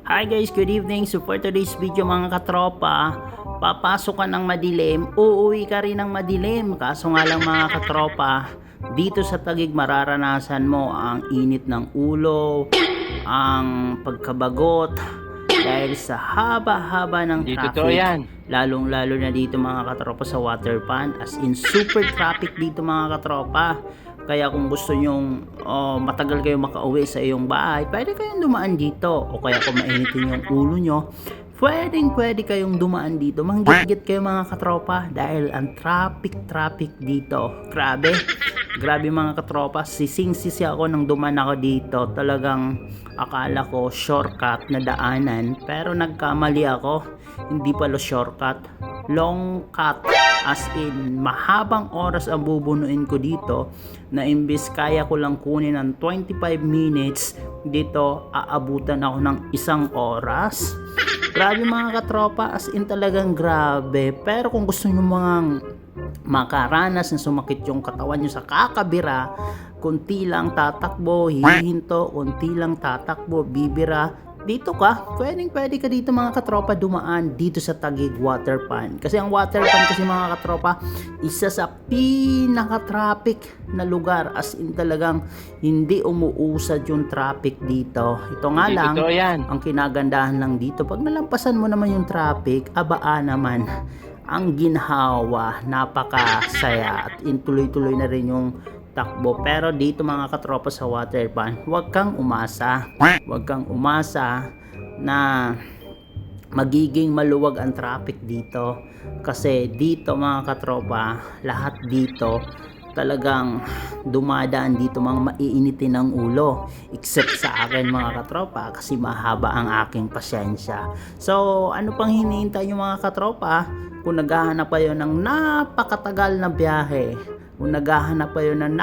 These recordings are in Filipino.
Hi guys, good evening. So for today's video mga katropa, papasok ka ng madilim, uuwi ka rin ng madilim. Kaso nga lang mga katropa, dito sa Taguig mararanasan mo ang init ng ulo, ang pagkabagot, dahil sa haba-haba ng Hindi traffic. totoo yan. Lalong-lalo na dito mga katropa sa Waterpan, as in super traffic dito mga katropa. Kaya kung gusto nyong matagal kayo makauwi sa iyong bahay, pwede kayong dumaan dito. O kaya kung mainitin yung ulo nyo, pwede kayong dumaan dito. Manggit-git kayo mga katropa dahil ang traffic dito. Grabe mga katropa. Sising-sisi ako nang dumaan ako dito. Talagang akala ko shortcut na daanan. Pero nagkamali ako. Hindi pala shortcut. Long cut. As in, mahabang oras ang bubunuin ko dito na imbis kaya ko lang kunin ng 25 minutes, dito aabutan ako ng 1 oras. Grabe mga katropa, as in talagang grabe. Pero kung gusto nyo mga makaranas na sumakit yung katawan nyo sa kakabira, kunti lang tatakbo, hihinto, kunti lang tatakbo, bibira, dito ka, pwede ka dito mga katropa dumaan dito sa Taguig Waterpan. Kasi ang Waterpan kasi mga katropa, isa sa pinaka-traffic na lugar, as in talagang hindi umuusad yung traffic dito. Ito nga Hindi lang, totoo yan. ang kinagandahan lang dito, pag nalampasan mo naman yung traffic, abaan naman ang ginhawa, napakasaya at tuloy-tuloy na rin yung takbo. Pero dito mga katropa sa Waterpan, huwag kang umasa na magiging maluwag ang traffic dito. Kasi dito mga katropa, lahat dito talagang dumadaan dito mga maiinitin ng ulo, except sa akin mga katropa kasi mahaba ang aking pasyensya. So ano pang hinihintay nyo mga katropa? Kung naghahanap kayo ng napakatagal na biyahe, kung naghahanap kayo ng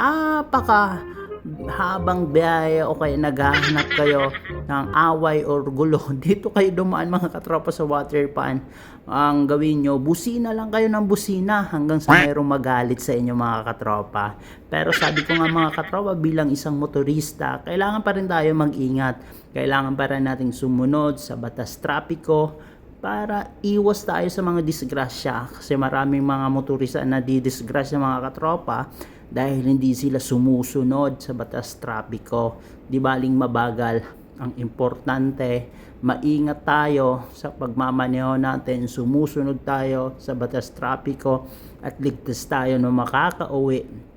habang biyahe, o kaya naghahanap kayo ng away or gulo, dito kayo dumaan mga katropa sa Waterpan. Ang gawin nyo, busina lang kayo ng busina hanggang sa mayroong magalit sa inyo mga katropa. Pero sabi ko nga mga katropa, bilang isang motorista, kailangan pa rin tayo mag-ingat. Kailangan pa rin nating sumunod sa batas trapiko para iwas tayo sa mga disgrasya. Kasi maraming mga motorista na didisgrasya mga katropa dahil hindi sila sumusunod sa batas trapiko. Di baling mabagal. Ang importante, maingat tayo sa pagmamaneho natin, sumusunod tayo sa batas trapiko at ligtas tayo na makakauwi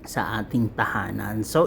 sa ating tahanan. So